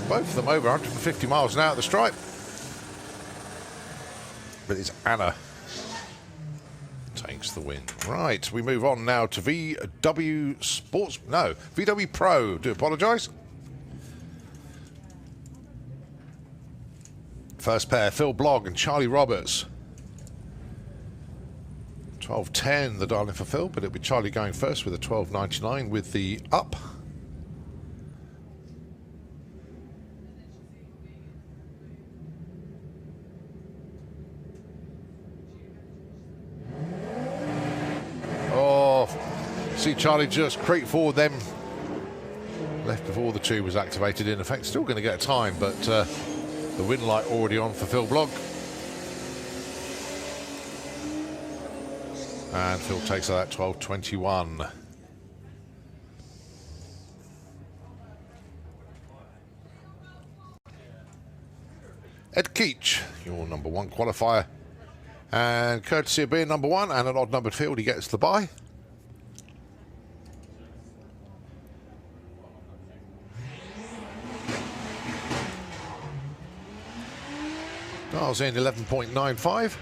Both of them over 150 miles an hour at the stripe. But it's Anna takes the win. Right, we move on now to VW Pro. Do apologise. First pair, Phil Blogg and Charlie Roberts. 12.10, the dialing for Phil, but it'll be Charlie going first with a 12.99 with the up. See Charlie just creep forward, then left before the tube was activated. In effect, still going to get a time, but the win light already on for Phil Blogg. And Phil takes that 12.21. Ed Keach, your number one qualifier. And courtesy of being number one and an odd numbered field, he gets the bye. Dials in 11.95.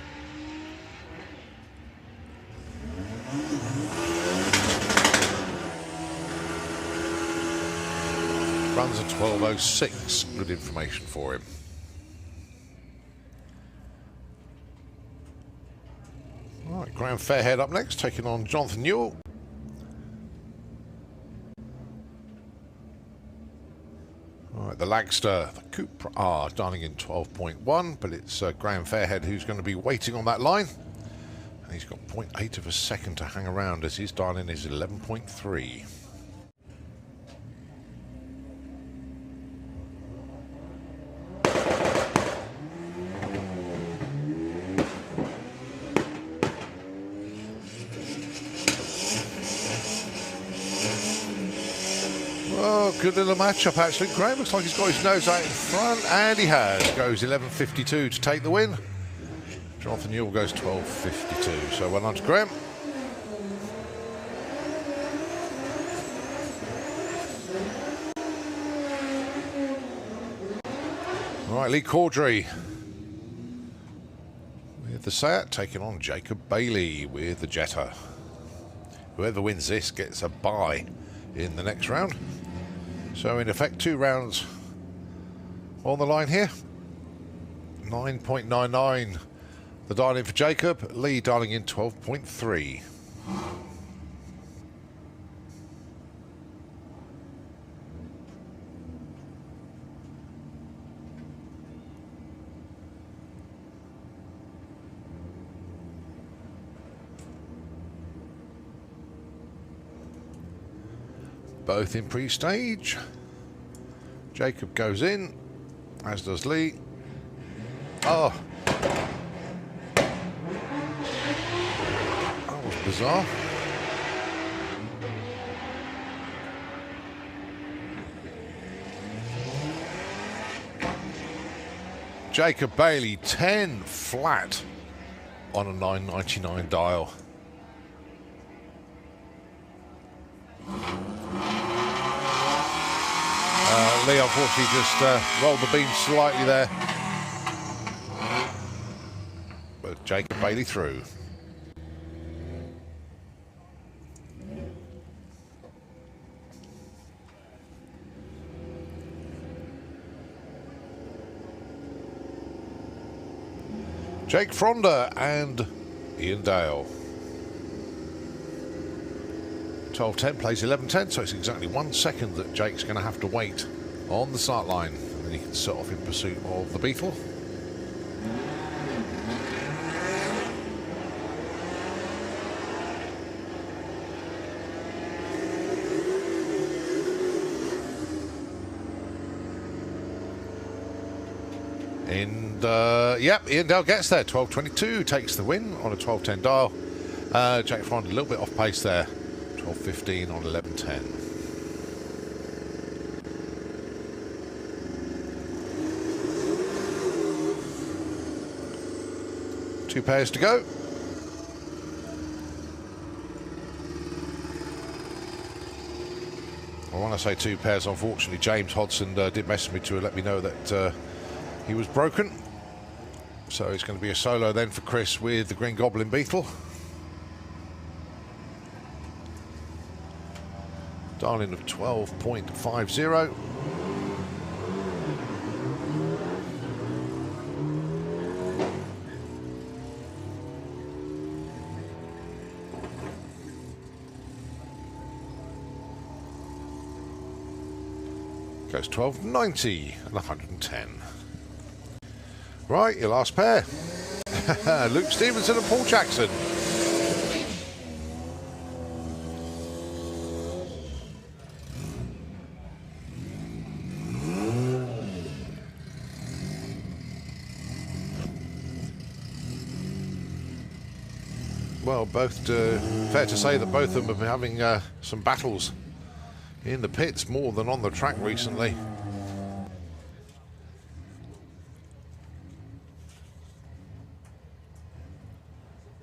Runs a 12.06. Good information for him. All right, Graham Fairhead up next, taking on Jonathan Newell. All right, the Lagster, the Coupe are dialing in 12.1, but it's Graham Fairhead who's going to be waiting on that line. And he's got 0.8 of a second to hang around as his dialing is 11.3. Good little matchup actually. Graham looks like he's got his nose out in front, and he has. Goes 11.52 to take the win. Jonathan Newell goes 12.52. So well done to Graham. All right, Lee Caudry with the Seat taking on Jacob Bailey with the Jetta. Whoever wins this gets a bye in the next round. So in effect, 2 rounds on the line here. 9.99 the dialing for Jacob. Lee dialing in 12.3. Both in pre-stage. Jacob goes in, as does Lee. Oh, that was bizarre. Jacob Bailey 10 flat on a 9.99 dial. Lee unfortunately just rolled the beam slightly there, but Jacob Bailey through. Jake Fronder and Ian Dale. 12.10 plays 11.10, so it's exactly 1 second that Jake's going to have to wait on the start line, and then he can set off in pursuit of the Beetle. And yep, Ian Dale gets there. 12.22 takes the win on a 12.10 dial. Jake Frond a little bit off pace there. 12.15 on 11.10. Two pairs to go. Well, when I say two pairs, unfortunately, James Hodson did message me to let me know that he was broken. So it's going to be a solo then for Chris with the Green Goblin Beetle. Dialing of 12.50. Goes 12.90 and 110. Right, your last pair. Luke Stevenson and Paul Jackson. Well, fair to say that both of them have been having some battles in the pits more than on the track recently.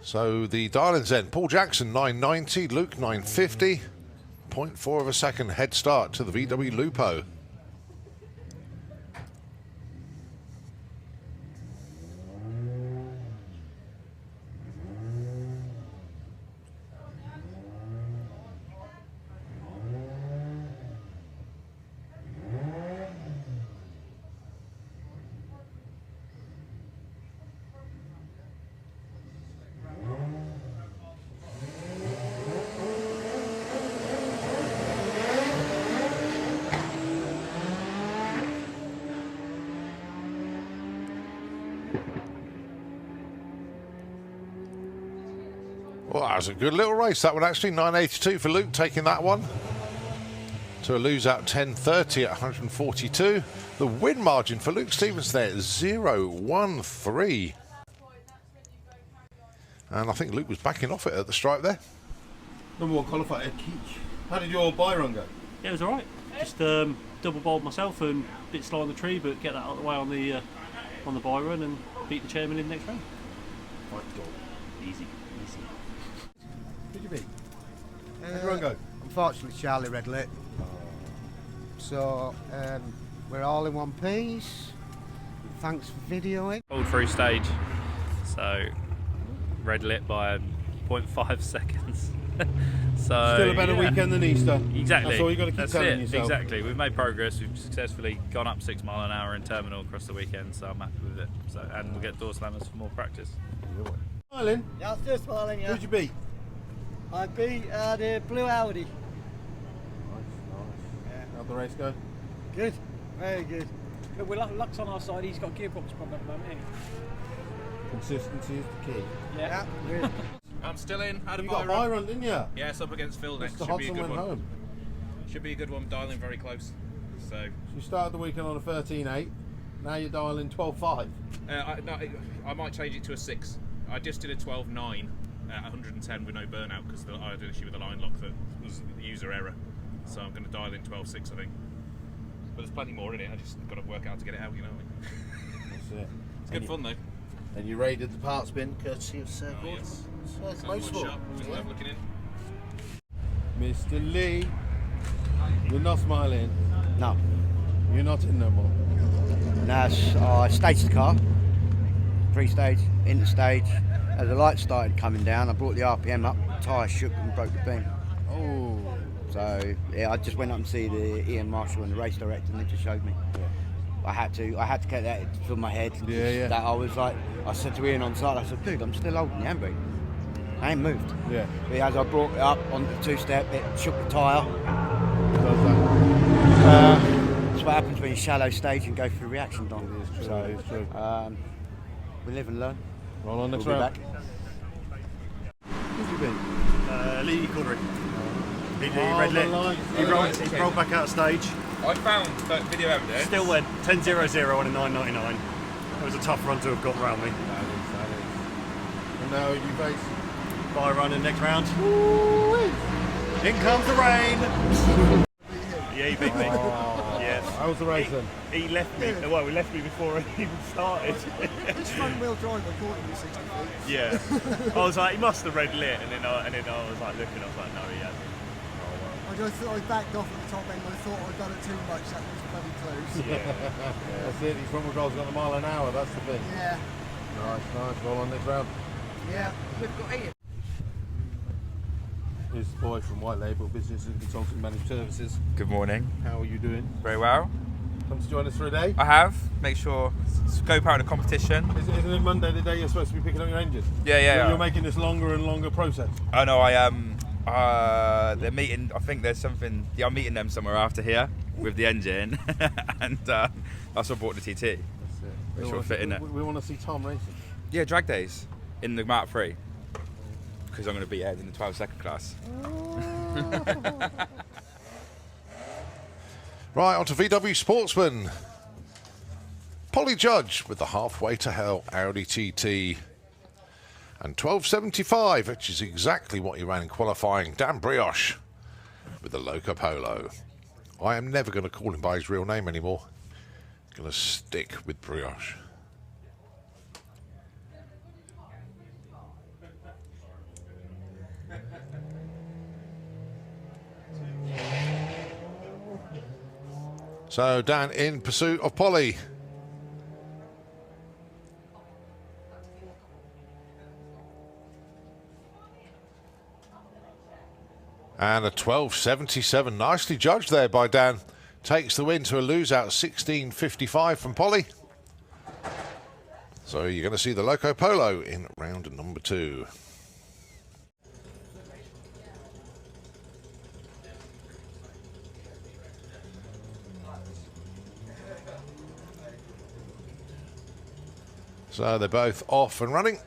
So the dial-ins then, Paul Jackson 990, Luke 950, 0.4 of a second head start to the VW Lupo. Well, that was a good little race, that one actually. 982 for Luke, taking that one to a lose out 10.30 at 142. The win margin for Luke Stevens there, 0.13. And I think Luke was backing off it at the stripe there. Number one qualifier, Ed Keach. How did your buy run go? Yeah, it was alright. Just double bowled myself and a bit slow on the tree, but get that out of the way on the buy run and beat the chairman in the next round. Easy. Who'd you beat? How did your run go? Unfortunately, Charlie red lit. So we're all in one piece. Thanks for videoing. All through stage, so red lit by 0.5 seconds. So still a better weekend than Easter. Exactly. That's all you got to keep telling yourself. Exactly. We've made progress. We've successfully gone up 6 mile an hour in terminal across the weekend, so I'm happy with it. So, and we'll get door slammers for more practice. Smiling? Yeah, I'm still smiling, yeah. Who'd you beat? I beat the blue Audi. Nice. Yeah. How'd the race go? Good, very good. But luck's on our side. He's got a gearbox problem at the moment, ain't Consistency is the key. he? Yeah. Good. I'm still in. Had a You got a buy run, didn't you? Yes, up against Phil next. Mr. Hodson went home. Should be a good one. Dialing very close. So you started the weekend on a 13.8. Now you're dialing 12.5. I might change it to a 6. I just did a 12.9 at 110 with no burnout because I had an issue with the line lock that was the user error. So I'm going to dial in 12.6, I think. But there's plenty more in it. I just got to work out how to get it out. You know what I mean? That's it. It's good fun though. And you raided the parts bin courtesy of Sir Gordon. Yes. Motorsport. Always worth looking in. Mr. Lee, you're not smiling. No. You're not in no more. Now I staged the car, pre-stage, into stage. As the lights started coming down, I brought the RPM up, tyre shook and broke the beam. Oh. So yeah, I just went up and see the Ian Marshall and the race director, and they just showed me. Yeah. I had to get that from my head. Yeah. That I said to Ian on site, I said, dude, I'm still holding the handbrake. I ain't moved. Yeah. But as I brought it up on the two-step, it shook the tyre. Does that? That's what happens when you shallow stage and go through reaction dong. It is true. So, it is true. we live and learn. Roll on next We'll be round. back. Who've you been? Lee Cordery. He Oh, red the lit. lights. He rolled back out of stage. I found that video evidence. Still went 10.00 on a 9.99. It was a tough run to have got around me. That is. And now you face. Buy run in next round. In comes the rain. Yeah, he beat me. Yes. How was the race then? He left me. Well, he left me before he even started. Which front wheel drive I caught him at 60 feet? Yeah. I was like, he must have red lit, and then I was like looking. I was like, no, he hasn't. I just thought I backed off at the top end. I thought I'd done it too much. That was bloody close. Yeah. That's it. These front wheel drives got a mile an hour. That's the thing. Yeah. Nice. Well on this round. Yeah. We've got Ian. Here's the boy from White Label Business and Consulting Managed Services. Good morning. How are you doing? Very well. Come to join us for a day? I have. Make sure scope out the competition. Isn't it Monday the day you're supposed to be picking up your engine? Yeah. You're making this longer and longer process. Oh no, I am. They're meeting. I think there's something. Yeah, I'm meeting them somewhere after here with the engine, and that's what I brought the TT. That's it. Which will fit in it. We want to see Tom racing. Yeah, drag days in the Mark 3 because I'm going to be Ed in the 12-second class. Right, on to VW Sportsman. Polly Judge with the Halfway to Hell Audi TT. And 12.75, which is exactly what he ran in qualifying. Dan Brioche with the Loco Polo. I am never going to call him by his real name anymore. Going to stick with Brioche. So Dan in pursuit of Polly. And a 12.77, nicely judged there by Dan. Takes the win to a lose-out 16.55 from Polly. So you're going to see the Loco Polo in round number 2. So they're both off and running.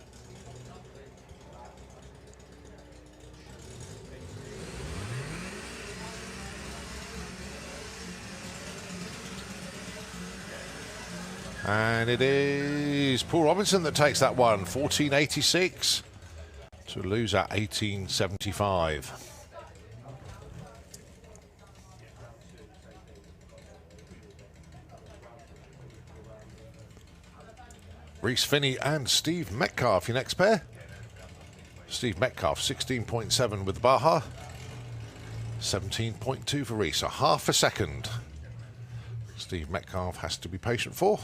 And it is Paul Robinson that takes that one, 14.86 to lose at 18.75. Reese Finney and Steve Metcalf, your next pair. Steve Metcalf, 16.7 with the Baja. 17.2 for Reese, a half a second. Steve Metcalf has to be patient for.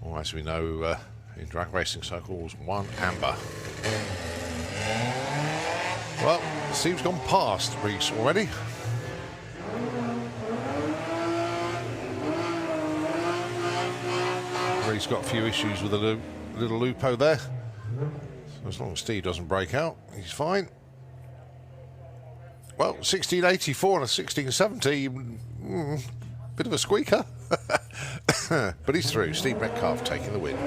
Well, as we know, in drag racing circles, 1 amber. Well, Steve's gone past Reese already. Reese got a few issues with the little Lupo there. So as long as Steve doesn't break out, he's fine. Well, 1684 and a 1670, bit of a squeaker. But he's through. Steve Metcalf taking the win.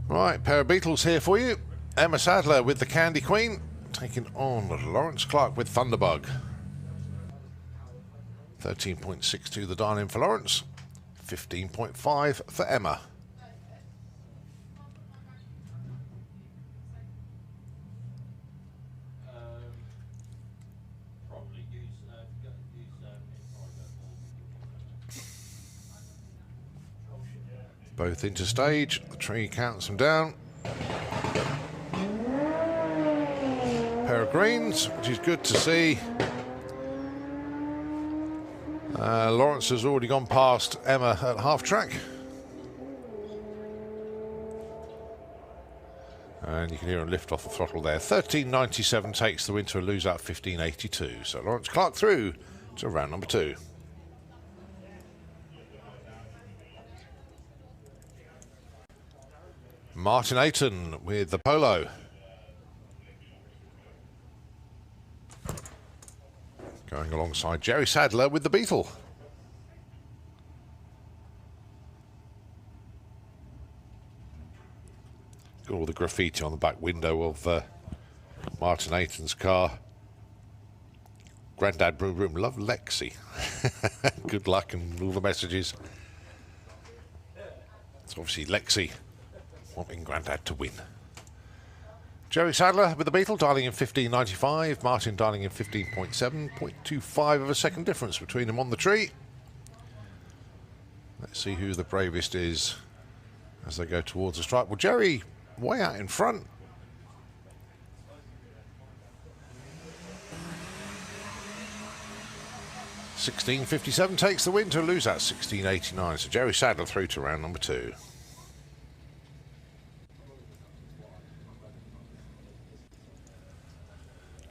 Right, pair of Beetles here for you. Emma Sadler with the Candy Queen, taking on Lawrence Clark with Thunderbug. 13.62 the dial in for Lawrence, 15.5 for Emma. Both into stage, the tree counts them down. Pair of greens, which is good to see. Lawrence has already gone past Emma at half track. And you can hear him lift off the throttle there. 13.97 takes the win to a lose out 15.82. So Lawrence Clark through to round number 2. Martin Ayton with the Polo. Going alongside Jerry Sadler with the Beetle. Got all the graffiti on the back window of Martin Ayton's car. Grandad Broom Room, love Lexi. Good luck and all the messages. It's obviously Lexi wanting Grandad to win. Jerry Sadler with the Beetle, dialing in 15.95. Martin dialing in 15.7. 0.25 of a second difference between them on the tree. Let's see who the bravest is as they go towards the stripe. Well, Jerry way out in front. $16.57 takes the win to lose that $16.89. So Jerry Sadler through to round number 2.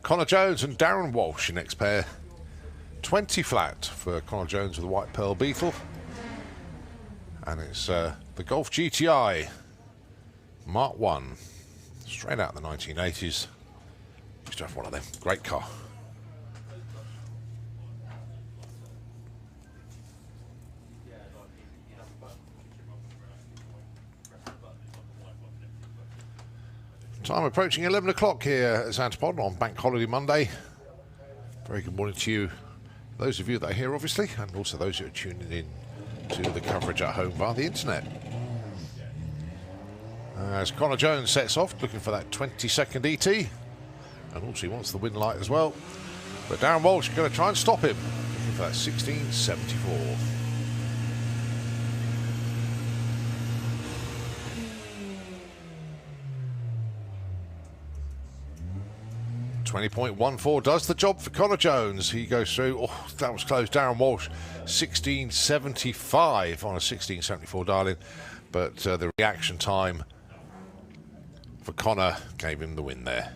Connor Jones and Darren Walsh, your next pair. 20 flat for Connor Jones with the White Pearl Beetle. And it's the Golf GTI Mark 1. Straight out of the 1980s. Used to have one of them. Great car. Time approaching 11 o'clock here at Xantipod on Bank Holiday Monday. Very good morning to you, those of you that are here obviously, and also those who are tuning in to the coverage at home via the internet. As Connor Jones sets off, looking for that 20-second ET, and also he wants the win light as well. But Darren Walsh is going to try and stop him, looking for that 16.74. 20.14 does the job for Connor Jones. He goes through. Oh, that was close. Darren Walsh, 16.75 on a 16.74 dial-in. But the reaction time for Connor gave him the win there.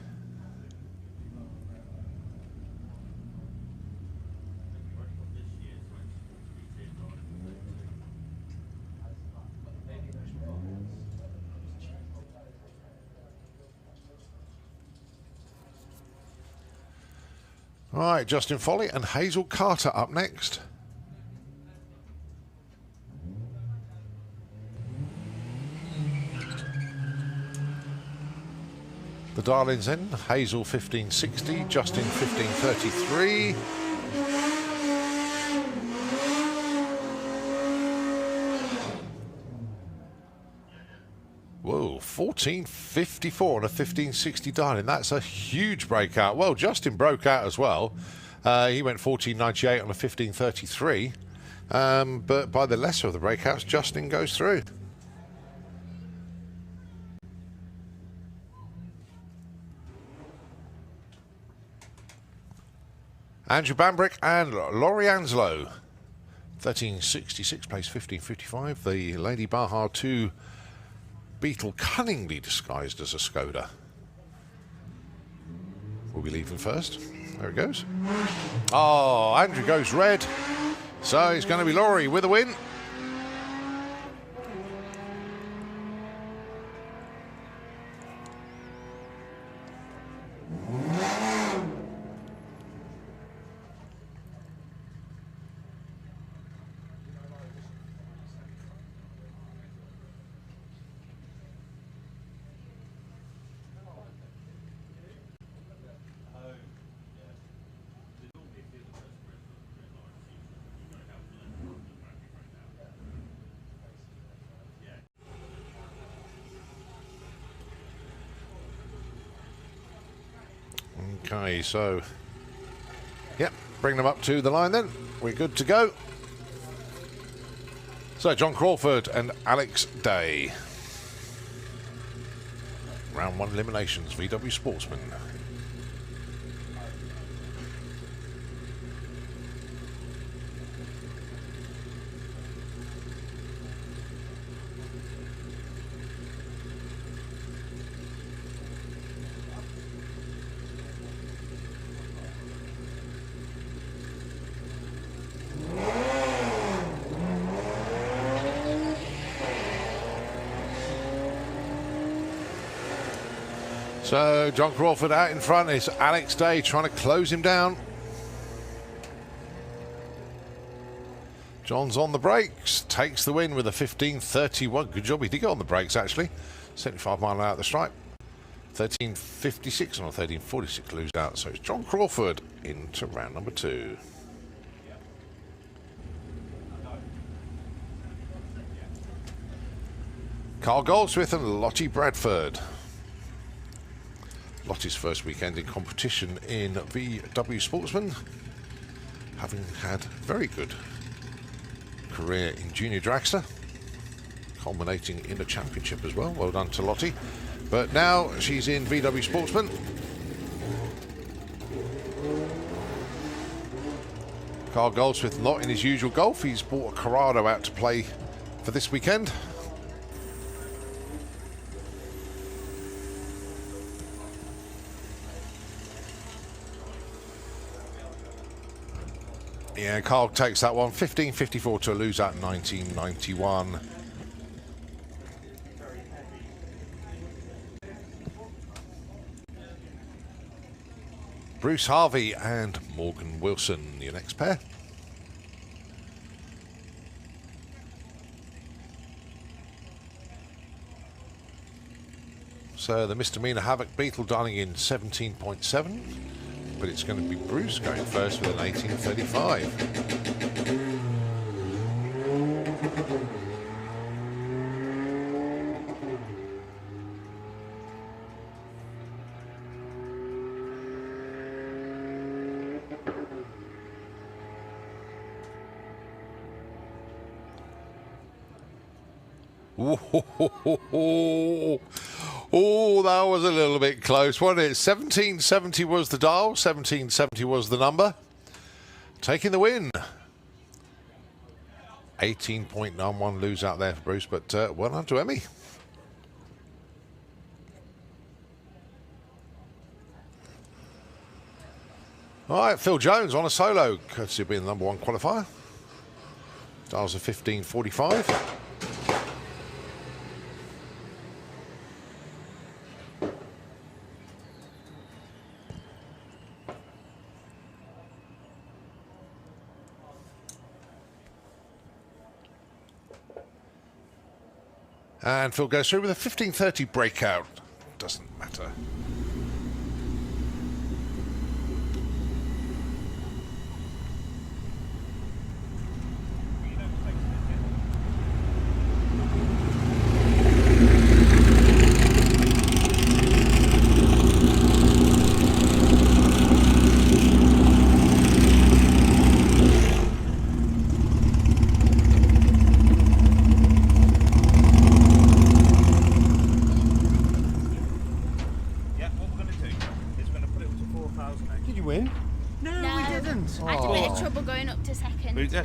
All right, Justin Foley and Hazel Carter up next. The dial-ins in, Hazel 1560, Justin 1533. Whoa, 14.54 on a 15.60 dial-in. That's a huge breakout. Well, Justin broke out as well. He went 14.98 on a 15.33. But by the lesser of the breakouts, Justin goes through. Andrew Bambrick and Laurie Anslow. 13.66 plays 15.55. The Lady Baja 2 Beetle, cunningly disguised as a Skoda. We'll be leaving first. There it goes. Oh, Andrew goes red. So it's going to be Laurie with a win. Okay, so, yep, bring them up to the line then. We're good to go. So, John Crawford and Alex Day. Round 1 eliminations, VW Sportsman. So John Crawford out in front. It's Alex Day trying to close him down. John's on the brakes, takes the win with a 15.31. Good job, he did get on the brakes actually. 75 mile out the stripe. 13.56 on a 13.46 lose out. So it's John Crawford into round number 2. Carl Goldsmith and Lottie Bradford. Lottie's first weekend in competition in VW Sportsman, having had a very good career in Junior Dragster, culminating in a championship as well. Well done to Lottie. But now she's in VW Sportsman. Carl Goldsmith not in his usual golf. He's bought a Corrado out to play for this weekend. Yeah, Carl takes that one. 15.54 to a lose out 19.91. Bruce Harvey and Morgan Wilson, your next pair. So the Misdemeanor Havoc Beetle dialing in 17.7, but it's going to be Bruce going first with an 18.35. Oh, that was a little bit close, wasn't it? 1770 was the dial, 1770 was the number. Taking the win. 18.91 lose out there for Bruce, but well done to Emmy. All right, Phil Jones on a solo, courtesy of being the number 1 qualifier. Dials are 15.45. And Phil goes through with a 15.30 breakout. Doesn't matter.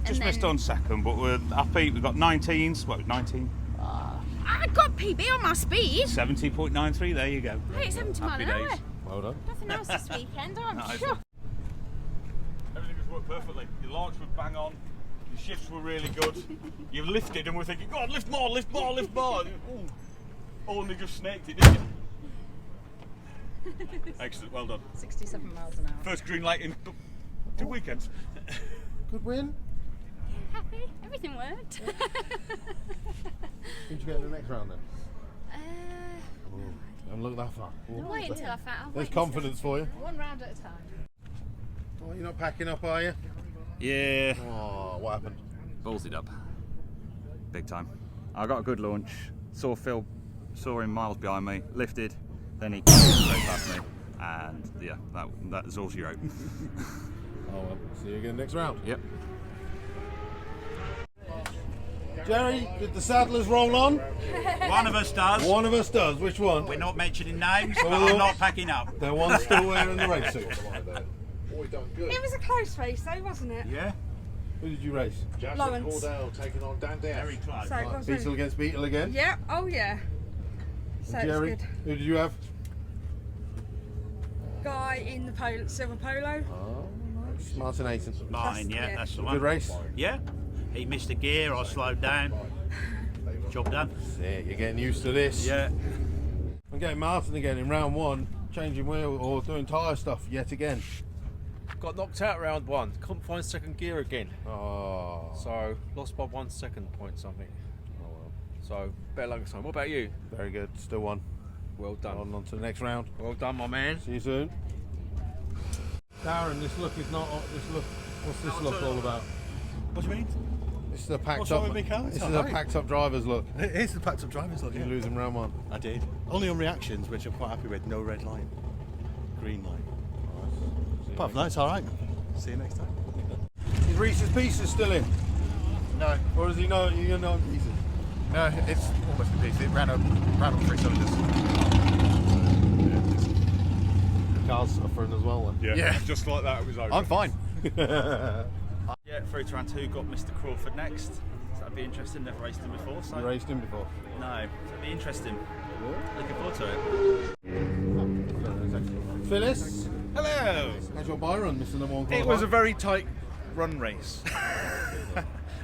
Just missed on second, but we're happy. We've got 19s. What, 19? I got PB on my speed. 70.93, there you go. Hey, 70 mile an hour. Well done. Nothing else this weekend, I'm sure. Everything has worked perfectly. Your launch was bang on. Your shifts were really good. You've lifted and we're thinking, God, lift more, lift more, lift more. Ooh. Only just snaked it, didn't you? Excellent, well done. 67 miles an hour. First green light in 2 weekends. Good win. Happy? Everything worked. Who'd you get in the next round then? Don't look that far. I'll wait until I found. There's confidence for you. One round at a time. Oh, you're not packing up, are you? Yeah. Oh, what happened? Ballsied up. Big time. I got a good launch. Saw Phil, saw him miles behind me, lifted, then he came straight past me, and yeah, that's all she wrote. Oh well, see you again next round. Yep. Jerry, did the Sadlers roll on? One of us does. One of us does. Which one? We're not mentioning names, but I'm not packing up. There one's still wearing the race suit. It was a close race though, wasn't it? Yeah. Who did you race? Lawrence. Cordell taking on Dan Dare. Very close. So it was Beetle against Beetle again? Yeah, oh yeah. So And Jerry, it's good. who did you have? Guy in the silver polo. Oh, nice. Martin Ayton. Mine, yeah, that's the one. Good race? Yeah. He missed a gear, I slowed down. Job done. Yeah, you're getting used to this. Yeah. I'm getting Martin again in round 1, changing wheel or doing tyre stuff yet again. Got knocked out round 1. Couldn't find second gear again. Oh. So lost by 1 second point something. Oh well. So, better luck next time. What about you? Very good. Still one. Well done. On to the next round. Well done, my man. See you soon. Darren, this look is not. What's this look all about? What do you mean? This is a packed What's up. wrong with me, Carl? This It's is a alright. packed up driver's look. It is the packed up driver's look. You Yeah. lose in round one. I did. Only on reactions, which I'm quite happy with. No red line, green line. Apart from that, it's all right. See you next time. Is Reese's Pieces still in? No. Or is he not? You're not in pieces. No, it's almost in pieces. It ran on 3 cylinders. The car's suffering as well. Then. Yeah. Just like that, it was over. I'm fine. Yeah, through to round 2, got Mr. Crawford next. So that'd be interesting. Never raced him before. So You raced him before? no, it'd be interesting. Looking forward to it. Phyllis. Hello. How's your bye run, Mr. Number 1? It was a very tight run race.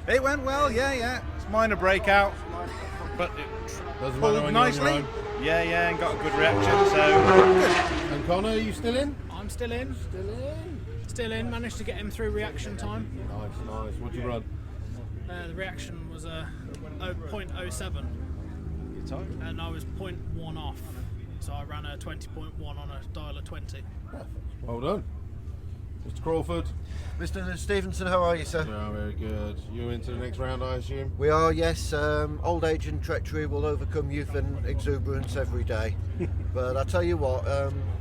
It went well, yeah. It's minor breakout, but it Doesn't matter pulled when you're on nicely. your own. Yeah, and got a good reaction, so good. And Connor, are you still in? I'm still in. Still in. Managed to get him through reaction time. Nice. What'd you run? The reaction was a 0.07, and I was 0.1 off. So I ran a 20.1 on a dial of 20. Well done. Mr. Crawford. Mr. Stevenson, how are you, sir? Yeah, very good. You into the next round, I assume? We are, yes. Old age and treachery will overcome youth and exuberance every day. But I tell you what,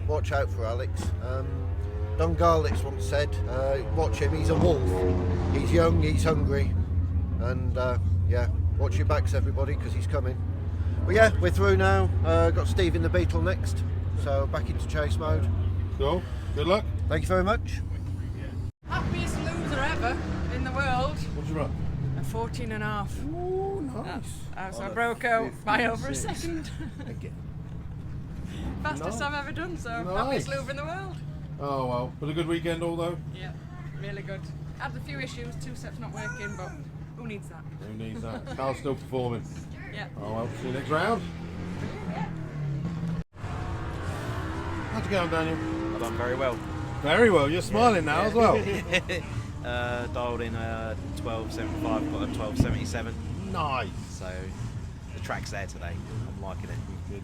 watch out for Alex. Don Garlics once said, watch him, he's a wolf. He's young, he's hungry. And yeah, watch your backs, everybody, because he's coming. But yeah, we're through now. Got Steve in the Beetle next. So back into chase mode. Cool. Good luck. Thank you very much. Happiest loser ever in the world. What'd you run? A 14.5. Ooh, nice. So I broke out by over a second. Fastest Nice. I've ever done, so Nice. happiest loser in the world. Oh well, but a good weekend although. Yeah, really good. Had a few issues, 2 steps not working, but who needs that? Who needs that? Carl's still performing. Yeah. Oh well, see you next round. How'd you go on, Daniel? I've done very well. Very well, you're smiling now as well. Dialed in 12.75, got a 12.77. Nice. So the track's there today. I'm liking it.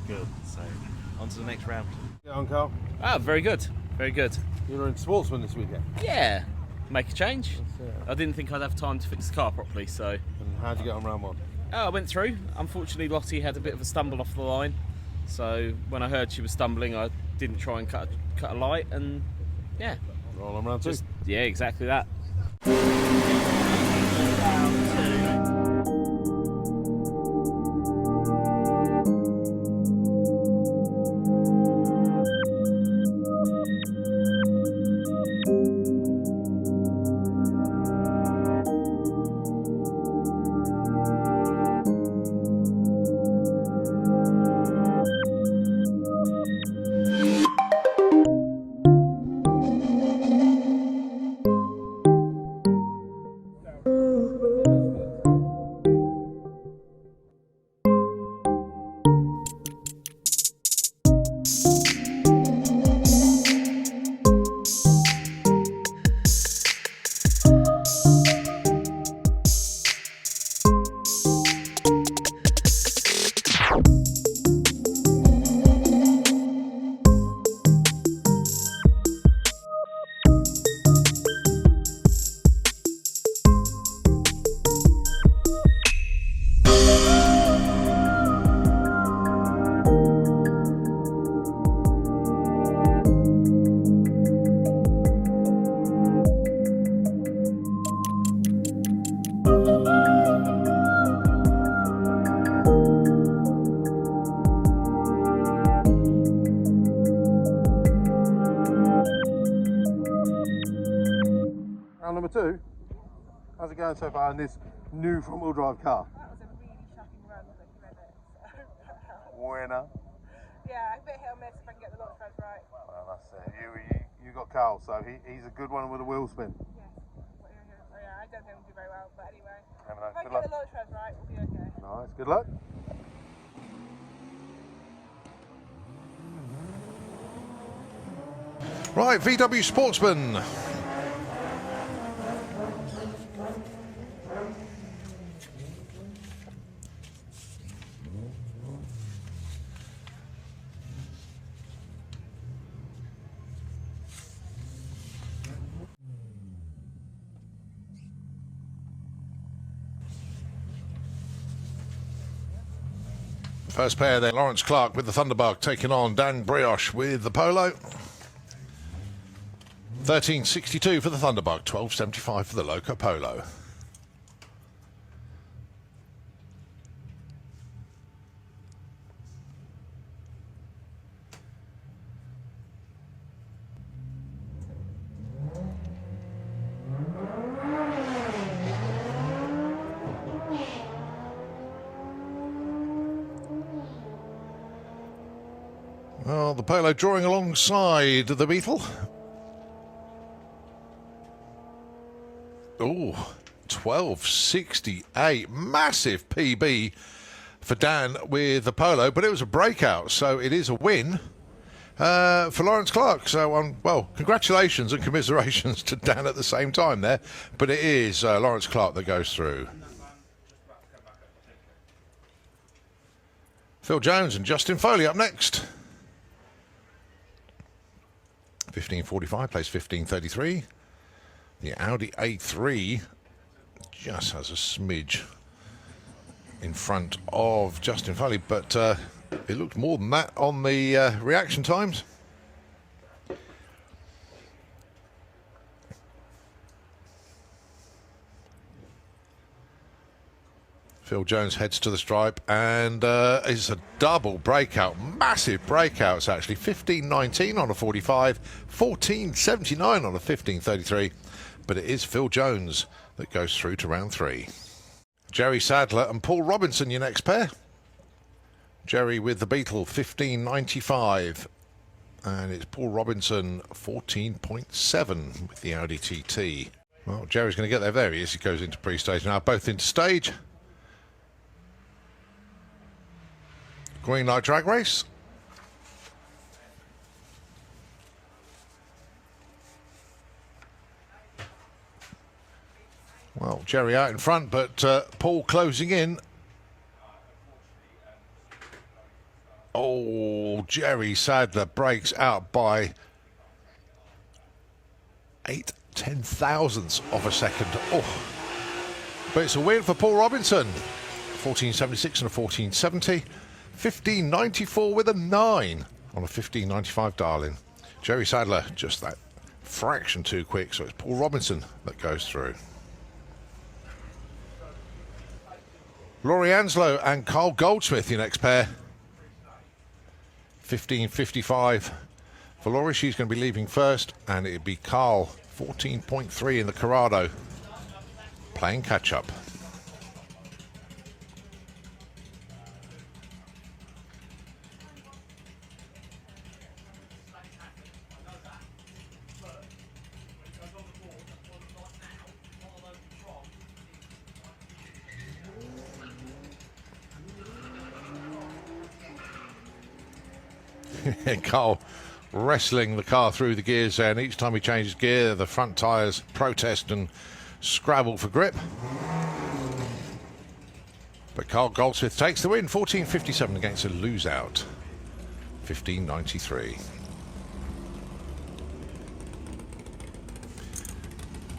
Good. So on to the next round. Get on, Carl. Ah, very good. Very good. You were in Sportsman this weekend. Yeah. Make a change. I didn't think I'd have time to fix the car properly, so. And how'd you get on round 1? Oh, I went through. Unfortunately, Lottie had a bit of a stumble off the line. So when I heard she was stumbling, I didn't try and cut a light, and yeah. Roll on round 2. Yeah, exactly that. Round number 2. How's it going so far in this new front-wheel drive car? That was a really shocking run, but you read it. Winner. Yeah, a bit hit or miss if I can get the launch pads right. Well, that's it. You got Carl, so he's a good one with a wheel spin. Yeah, I don't think we'll do very well, but anyway. Never know. If I Good get the luck. launch pads right, we'll be okay. Nice. Good luck. Right, VW Sportsman. First pair there, Lawrence Clark with the Thunderbug taking on Dan Brioche with the Polo. 13.62 for the Thunderbug, 12.75 for the Loco Polo. Well, the Polo drawing alongside the Beetle. Oh, 12.68. Massive PB for Dan with the Polo, but it was a breakout, so it is a win for Lawrence Clark. So, well, congratulations and commiserations to Dan at the same time there, but it is Lawrence Clark that goes through. Phil Jones and Justin Foley up next. 15.45 plays 15.33. The Audi A3 just has a smidge in front of Justin Foley, but it looked more than that on the reaction times. Phil Jones heads to the stripe, and it's a double breakout. Massive breakouts, actually. 15.19 on a 45, 14.79 on a 15.33. But it is Phil Jones that goes through to round 3. Jerry Sadler and Paul Robinson, your next pair. Jerry with the Beetle, 15.95. And it's Paul Robinson, 14.7 with the Audi TT. Well, Jerry's going to get there. There he is. He goes into pre-stage now. Both into stage. Green light drag race. Well, Jerry out in front, but Paul closing in. Oh, Jerry Sadler breaks out by 8/10 thousandths of a second. Oh, but it's a win for Paul Robinson. 14.76 and a 14.70. 15.94 with a 9 on a 15.95 Darling. Jerry Sadler just that fraction too quick, so it's Paul Robinson that goes through. Laurie Anslow and Carl Goldsmith, your next pair. 15.55 for Laurie. She's going to be leaving first, and it'd be Carl, 14.3 in the Corrado, playing catch up. Carl wrestling the car through the gears there, and each time he changes gear, the front tyres protest and scrabble for grip. But Carl Goldsmith takes the win, 14.57 against a lose-out, 15.93.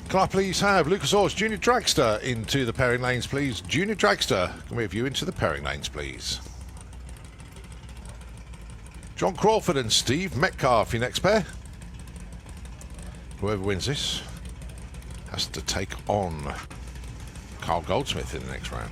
Can I please have Lucas Orr's Junior Dragster into the pairing lanes, please? Junior Dragster, can we have you into the pairing lanes, please? John Crawford and Steve Metcalf, your next pair. Whoever wins this has to take on Carl Goldsmith in the next round.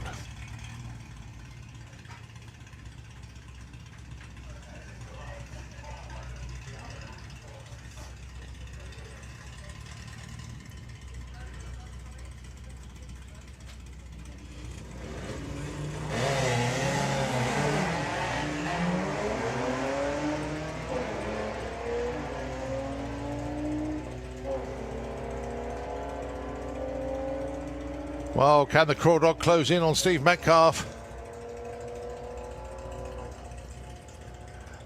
Well, can the Craw Dog close in on Steve Metcalf?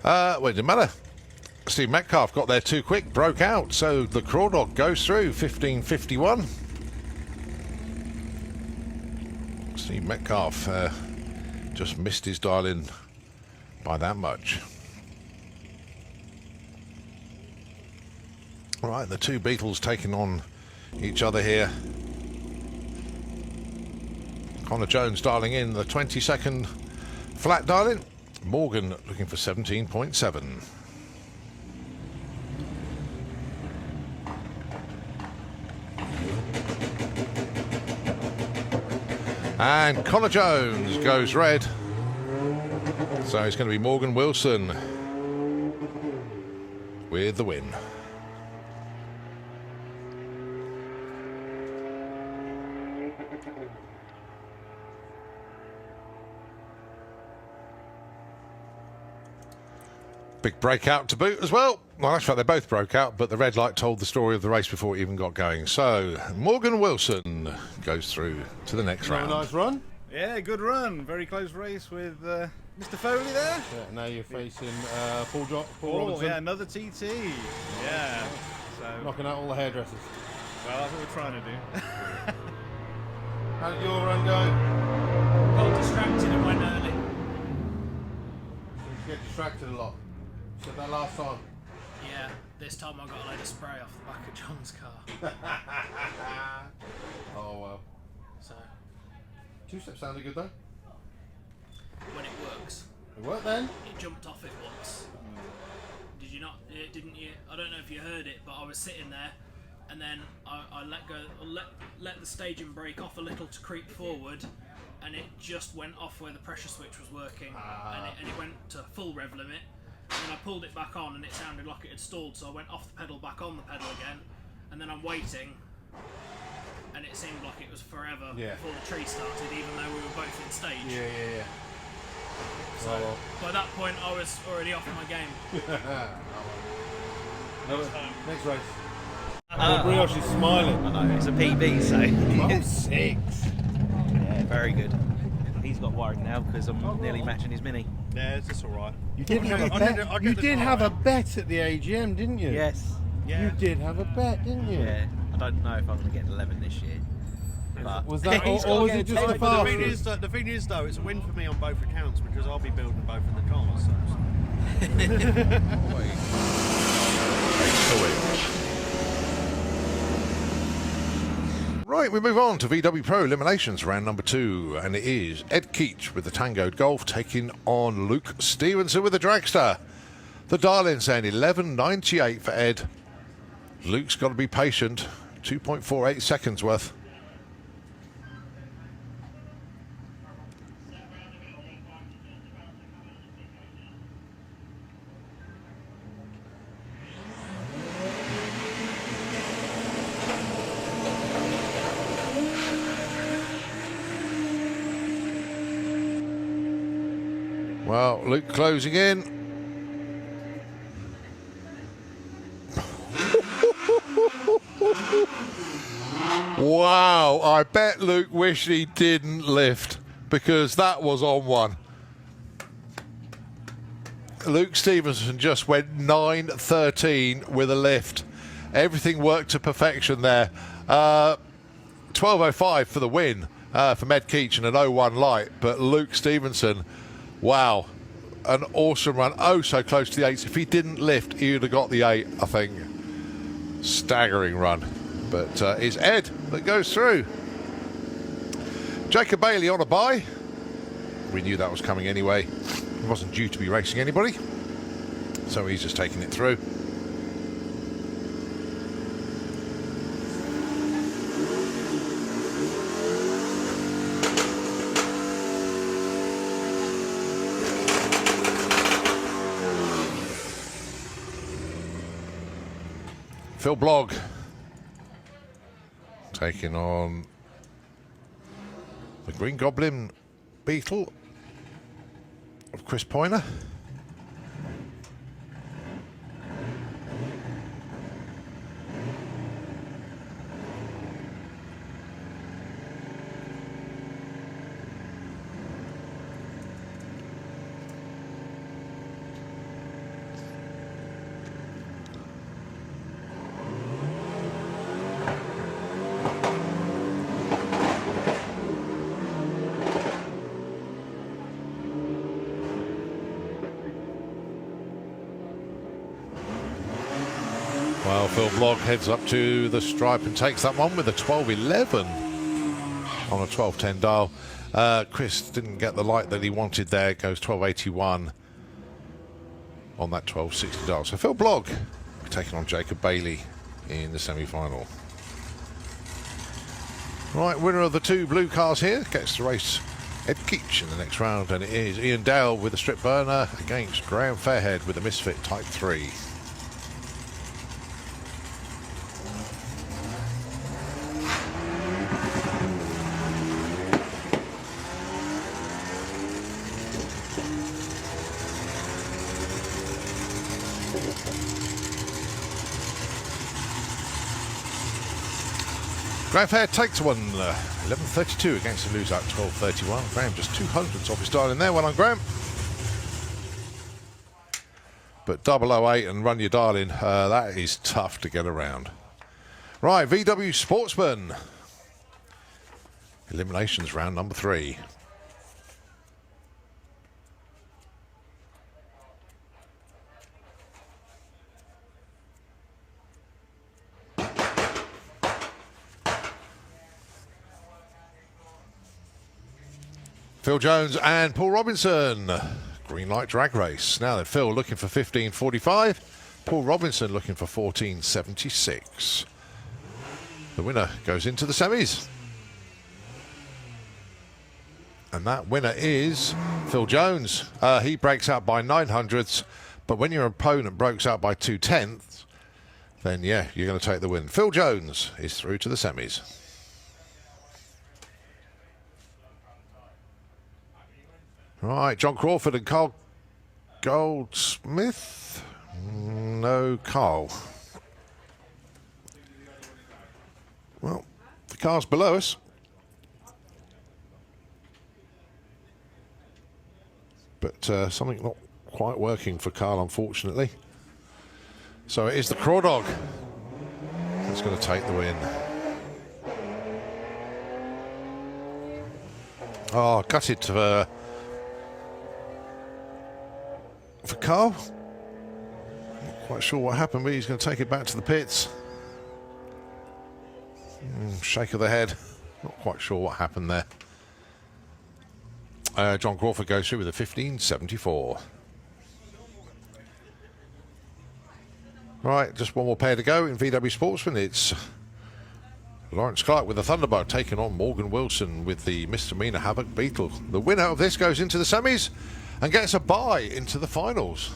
Well, it didn't matter. Steve Metcalf got there too quick, broke out, so the Craw Dog goes through, 15.51. Steve Metcalf just missed his dial in by that much. All right, the two Beetles taking on each other here. Connor Jones dialing in the 20-second flat dialing. Morgan looking for 17.7. And Connor Jones goes red. So it's going to be Morgan Wilson with the win. Big breakout to boot as well. Well, actually, they both broke out, but the red light told the story of the race before it even got going. So Morgan Wilson goes through to the next round. Nice run. Yeah, good run. Very close race with Mr. Foley there. Yeah, now you're facing Paul Oh, Robinson. yeah, another TT. Yeah. So knocking out all the hairdressers. Well, that's what we're trying to do. How did your run go? Got distracted and went early. You get distracted a lot. Said that last time. Yeah, this time I got a load of spray off the back of John's car. Oh well. So two-step sounded good though. when it works. It worked then? It jumped off it once. Did you not? Didn't you? I don't know if you heard it, but I was sitting there, and then I let go, let the staging brake off a little to creep forward, and it just went off where the pressure switch was working, and it went to full rev limit. And then I pulled it back on, and it sounded like it had stalled, so I went off the pedal, back on the pedal again, and then I'm waiting, and it seemed like it was forever before the tree started, even though we were both in stage. Yeah. So by that point, I was already off my game. Next race. Brioche is smiling. I know, it's a PB, so. Oh, 6. Yeah, very good. He's got worried now because I'm nearly matching his mini. Yeah, it's all right. You did have a bet. You did have a bet at the AGM, didn't you? Yes. You did have a bet, didn't you? Yeah. I don't know if I'm going to get 11 this year. But Was that, or was it just the fastest? The thing is, though, it's a win for me on both accounts because I'll be building both of the cars. Right, we move on to VW Pro Eliminations, round number 2, and it is Ed Keach with the Tango Golf taking on Luke Stevenson with the Dragster. The dial-in saying 11.98 for Ed. Luke's got to be patient, 2.48 seconds worth. Well, Luke closing in. Wow, I bet Luke wished he didn't lift because that was on one. Luke Stevenson just went 9.13 with a lift. Everything worked to perfection there. 12.05 for the win from Ed Keach and an 0.1 light, but Luke Stevenson, wow, an awesome run. Oh, so close to the 8s. If he didn't lift, he would have got the 8, I think. Staggering run. But it's Ed that goes through. Jacob Bailey on a bye. We knew that was coming anyway. He wasn't due to be racing anybody, so he's just taking it through. Phil Blogg taking on the Green Goblin Beetle of Chris Poyner. Well, Phil Blogg heads up to the stripe and takes that one with a 12.11 on a 12.10 dial. Chris didn't get the light that he wanted there. Goes 1281 on that 1260 dial. So Phil Blogg taking on Jacob Bailey in the semi-final. Right, winner of the two blue cars here gets to race Ed Keach in the next round, and it is Ian Dale with the strip burner against Graham Fairhead with the Misfit Type 3. Graham Fairhead takes one, 11.32 against the loser at 12.31. Graham just 200ths off his dial in there. Well on, Graham. But 008 and run your dial in, that is tough to get around. Right, VW Sportsman. Eliminations round number 3. Phil Jones and Paul Robinson. Green light drag race. Now then, Phil looking for 15.45. Paul Robinson looking for 14.76. The winner goes into the semis. And that winner is Phil Jones. He breaks out by 900ths, but when your opponent breaks out by 2/10, then yeah, you're going to take the win. Phil Jones is through to the semis. Right, John Crawford and Carl Goldsmith. No, Carl. Well, the car's below us. But something not quite working for Carl, unfortunately. So it is the Craw Dog that's going to take the win. Oh, gutted for Carl. Not quite sure what happened, but he's going to take it back to the pits. Shake of the head. Not quite sure what happened there. John Crawford goes through with a 15.74. Right, just one more pair to go in VW Sportsman. It's Lawrence Clark with the Thunderbolt taking on Morgan Wilson with the Misdemeanor Havoc Beetle. The winner of this goes into the semis and gets a bye into the finals.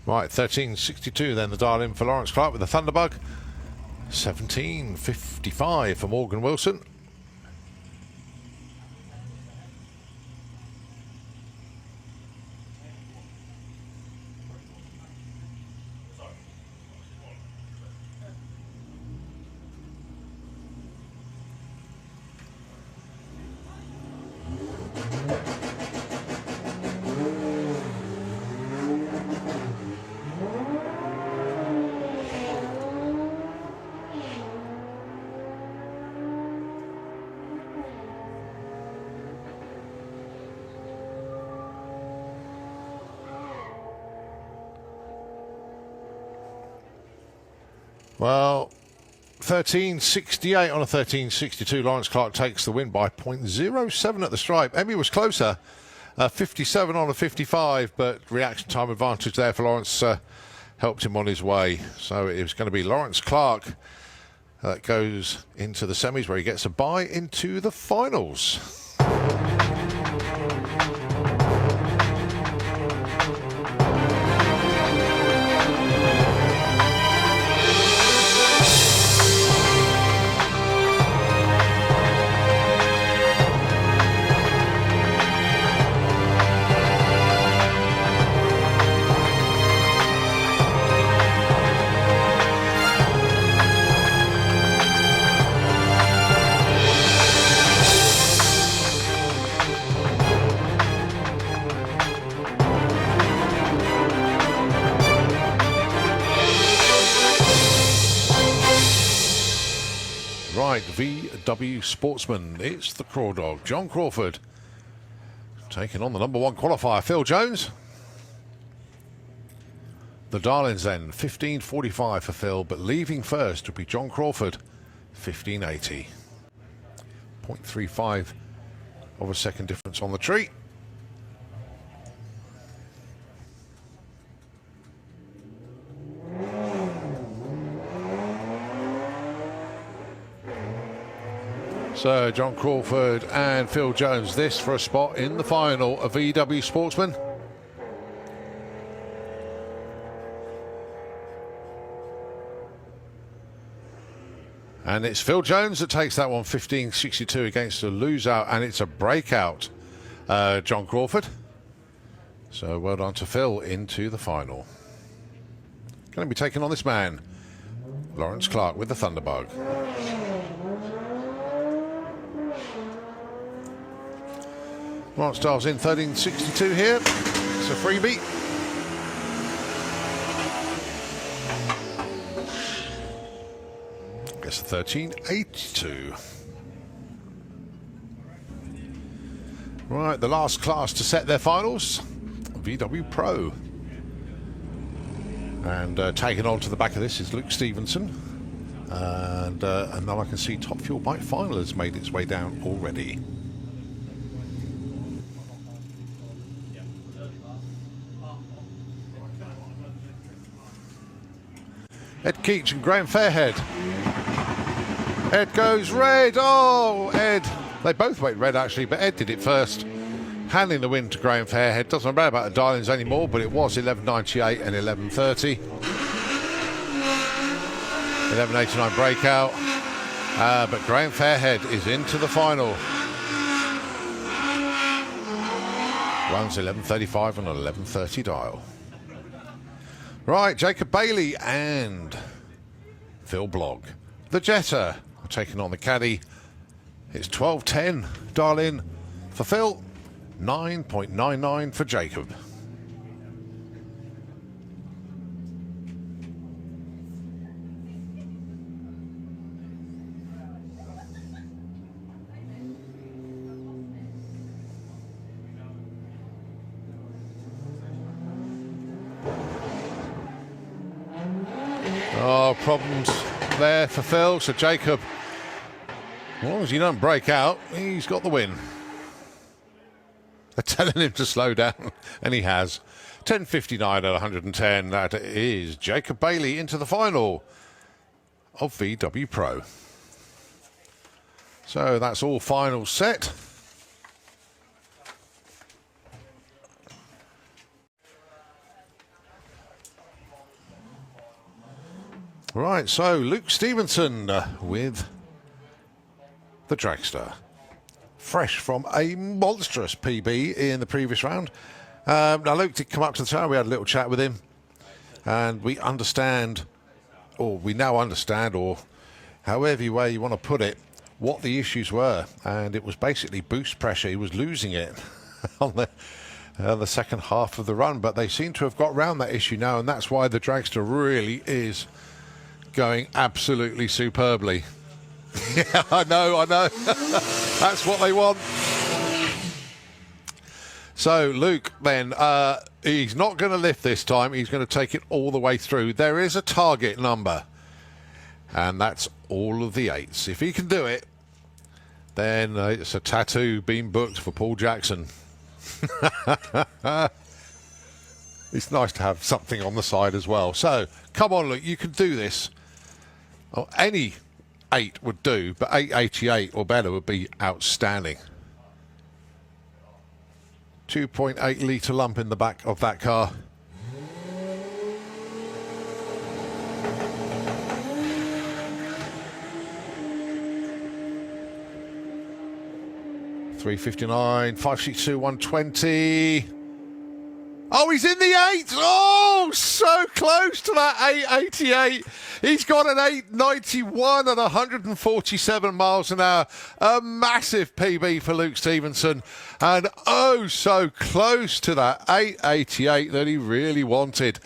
Right, 13.62 then the dial in for Lawrence Clark with the Thunderbug. 17.55 for Morgan Wilson. Well, 13.68 on a 13.62. Lawrence Clark takes the win by 0.07 at the stripe. Emmy was closer, 57 on a 55, but reaction time advantage there for Lawrence helped him on his way. So it was going to be Lawrence Clark that goes into the semis where he gets a bye into the finals. right, VW Sportsman. It's the Craw Dog, John Crawford, taking on the number 1 qualifier, Phil Jones. The Darlings then, 15.45 for Phil, but leaving first would be John Crawford, 15.80. 0.35 of a second difference on the tree. So John Crawford and Phil Jones, this for a spot in the final of VW Sportsman. And it's Phil Jones that takes that one, 15.62 against a loser, and it's a breakout, John Crawford. So well done to Phil into the final. Going to be taking on this man, Lawrence Clark with the Thunderbug. Lawrence dials in 13.62 here. It's a freebie. Guess 13.82. Right, the last class to set their finals, VW Pro. And taking on to the back of this is Luke Stevenson. And then I can see Top Fuel Bike Final has made its way down already. Ed Keach and Graham Fairhead. Ed goes red. Oh, Ed. They both went red, actually, but Ed did it first. Handing the win to Graham Fairhead. Doesn't matter about the Darlings anymore, but it was 11.98 and 11.30. 11.89 breakout. But Graham Fairhead is into the final. Runs 11.35 on an 11.30 dial. Right, Jacob Bailey and Phil Blogg. The Jetta are taking on the Caddy. It's 12.10, dial in for Phil, 9.99 for Jacob. Oh, problems there for Phil. So Jacob, as long as you don't break out, he's got the win. They're telling him to slow down, and he has. 10.59 at 110. That is Jacob Bailey into the final of VW Pro. So that's all final set. Right, so Luke Stevenson with the Dragster. Fresh from a monstrous PB in the previous round. Now, Luke did come up to the tower. We had a little chat with him. And we understand, or we now understand, or however way you want to put it, what the issues were. And it was basically boost pressure. He was losing it on the second half of the run. But they seem to have got around that issue now. And that's why the Dragster really is going absolutely superbly. Yeah, I know. That's what they want. So Luke then, he's not going to lift this time. He's going to take it all the way through. There is a target number, and that's all of the 8s. If he can do it, then it's a tattoo being booked for Paul Jackson. It's nice to have something on the side as well. So come on, Luke, you can do this. Oh, any 8 would do, but 8.88 or better would be outstanding. 2.8 litre lump in the back of that car. $3.59, 5.62, 120. Oh, he's in the 8. Oh, so close to that 8.88. He's got an 8.91 at 147 miles an hour. A massive PB for Luke Stevenson. And oh, so close to that 8.88 that he really wanted.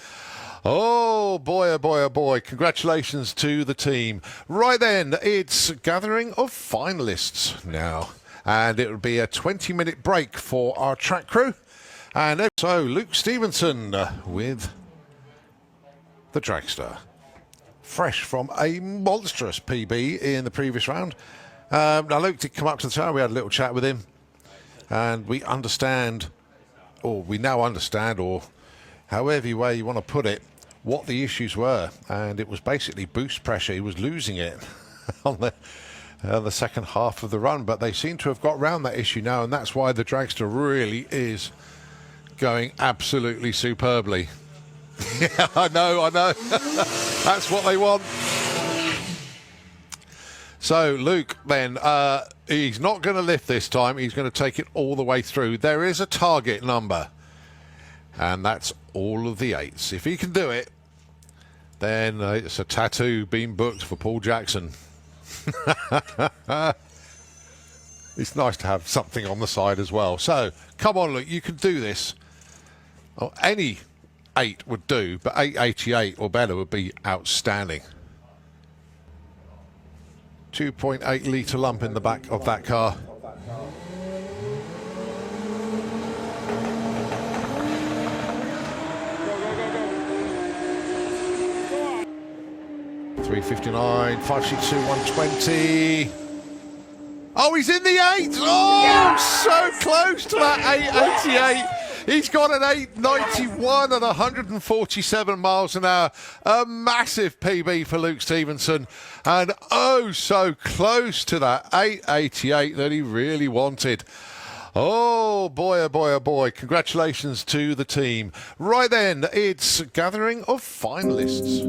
Oh boy, oh boy, oh boy. Congratulations to the team. Right then, it's gathering of finalists now. And it will be a 20-minute break for our track crew. And so Luke Stevenson with the Dragster. Fresh from a monstrous PB in the previous round. Now Luke did come up to the tower. We had a little chat with him. And we understand, or we now understand, or however way you want to put it, what the issues were. And it was basically boost pressure. He was losing it on the second half of the run. But they seem to have got around that issue now. And that's why the Dragster really is going absolutely superbly. Yeah, I know. That's what they want. So Luke then, he's not going to lift this time. He's going to take it all the way through. There is a target number, and that's all of the 8s. If he can do it, then it's a tattoo being booked for Paul Jackson. It's nice to have something on the side as well. So come on, Luke, you can do this. Oh, any 8 would do, but 888 or better would be outstanding. 2.8 litre lump in the back of that car. .359, 562, 120. Oh, he's in the 8. Oh, yes! So close to that 888. He's got an 891 at 147 miles an hour. A massive PB for Luke Stevenson. And oh, so close to that 888 that he really wanted. Oh boy, oh boy, oh boy. Congratulations to the team. Right then, it's gathering of finalists.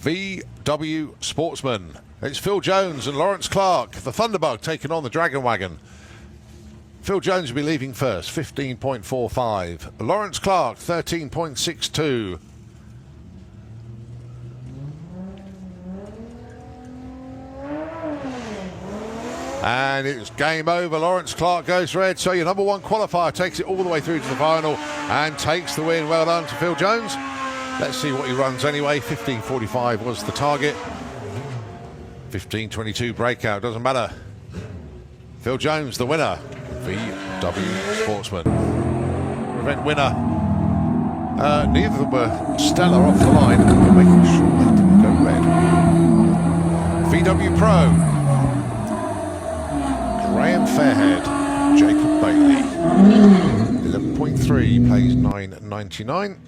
VW Sportsman. It's Phil Jones and Lawrence Clark, the Thunderbolt, taking on the Dragon Wagon. Phil Jones will be leaving first, 15.45. Lawrence Clark, 13.62. And it's game over. Lawrence Clark goes red. So your number 1 qualifier takes it all the way through to the final and takes the win. Well done to Phil Jones. Let's see what he runs anyway. 15.45 was the target. 15.22 breakout. Doesn't matter. Phil Jones, the winner. VW Sportsman. Event winner. Neither of them were stellar off the line. But making sure they didn't go red. VW Pro. Graham Fairhead, Jacob Bailey. 11.3 pays 9.99.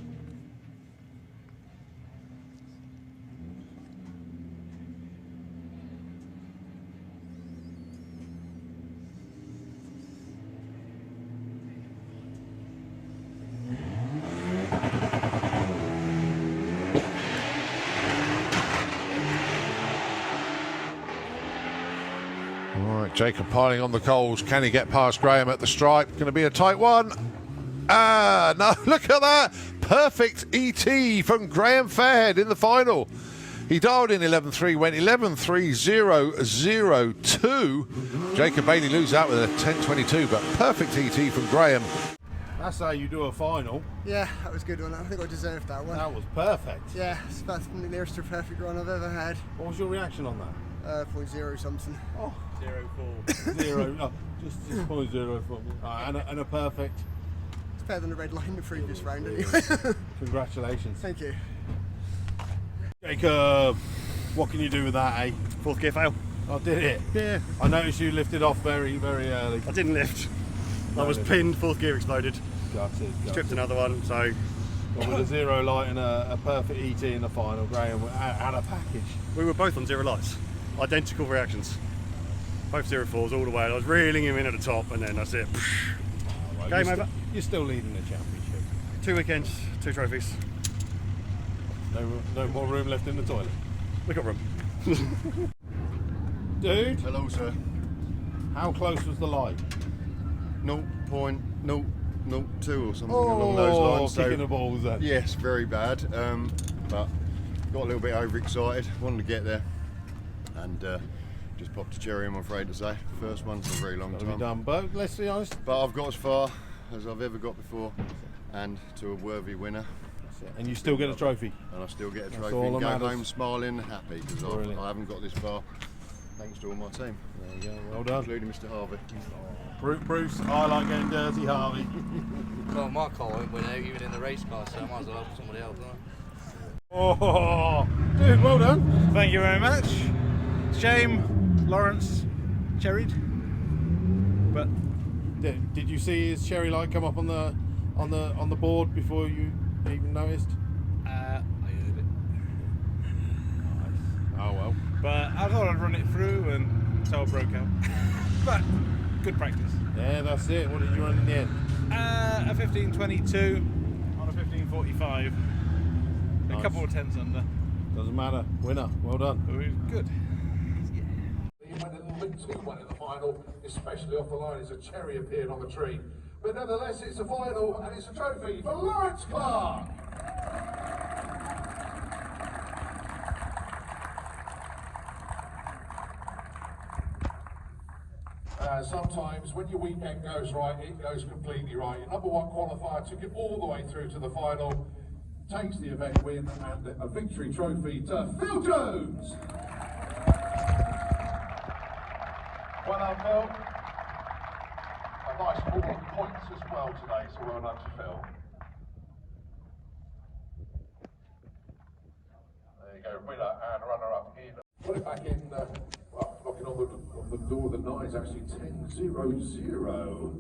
Jacob piling on the coals. Can he get past Graham at the stripe? Going to be a tight one. No, look at that. Perfect ET from Graham Fairhead in the final. He dialed in 11.3, went 11.3002. Jacob Bailey loses out with a 10.22, but perfect ET from Graham. That's how you do a final. Yeah, that was a good one. I think I deserved that one. That was perfect. Yeah, that's the nearest to a perfect run I've ever had. What was your reaction on that? 0.0 something. Oh. 0.4. 0. No, just 0.04. And a perfect. It's better than the red line the previous round anyway. Congratulations. Thank you. Jacob, what can you do with that, eh? Fourth gear fail. Oh, did it? Yeah. I noticed you lifted off very, very early. I didn't lift. I was pinned, fourth gear exploded. Gutted. Stripped another one, so... Well, with a 0 light and a perfect ET in the final, Graham, and a package. We were both on 0 lights. Identical reactions. Both 0.4s all the way. I was reeling him in at the top, and then that's it. Right, Game over. You're still leading the championship. 2 weekends, 2 trophies. No more room left in the toilet. We got room. Dude. Hello, sir. How close was the light? 0.002 or something along those lines. Kicking the balls then. Yes, very bad. But got a little bit overexcited. Wanted to get there, and just popped a cherry, I'm afraid to say. First one for a very long time. Be done, but let's be honest. But I've got as far as I've ever got before, and to a worthy winner. And you still get a trophy. And I still get a That's trophy all and that go matters. home smiling and happy because I haven't got this far thanks to all my team. There you go, well done. Including Mr. Harvey. Bruce, I like getting dirty, Harvey. Well, my car won't win out even in the race car, so I might as well help somebody else, don't I? Oh, dude, well done. Thank you very much. Shame Lawrence cherried, but did you see his cherry light come up on the board before you even noticed? I heard it. Nice. Oh well. But I thought I'd run it through and so I broke out. But good practice. Yeah, that's it. What did you run in the end? A 15.22 on a 15.45. Nice. A couple of tens under. Doesn't matter. Winner. Well done. It was good. He went a little bit too well in the final, especially off the line as a cherry appeared on the tree. But nonetheless, it's a final and it's a trophy for Lawrence Clark. Sometimes when your weekend goes right, it goes completely right. Your number 1 qualifier took it all the way through to the final, takes the event win and a victory trophy to Phil Jones. Well done, Phil. A nice haul of points as well today, so well done to Phil. There you go, winner and runner-up in. Put it back in, knocking on the door of the nines, actually 10-0-0.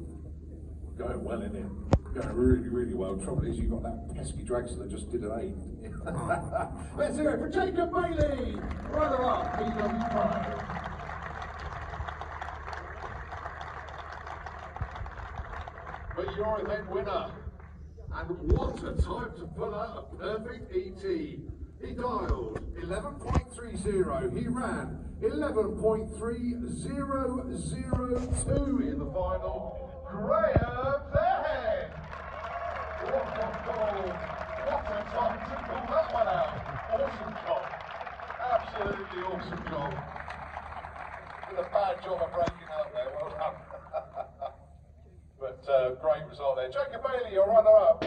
Going well in it. Going really, really well. Trouble is, you've got that pesky dragster that just did an 8. Let's hear it for Jacob Bailey, runner-up, VWDRC. But your event winner, and what a time to pull out a perfect ET. He dialed 11.30, he ran 11.3002 in the final. Graham Fairhead! What a goal, what a time to pull that one out. Awesome job, absolutely awesome job. Did a bad job of breaking out there, well done. But great result there. Jacob Bailey, your runner-up.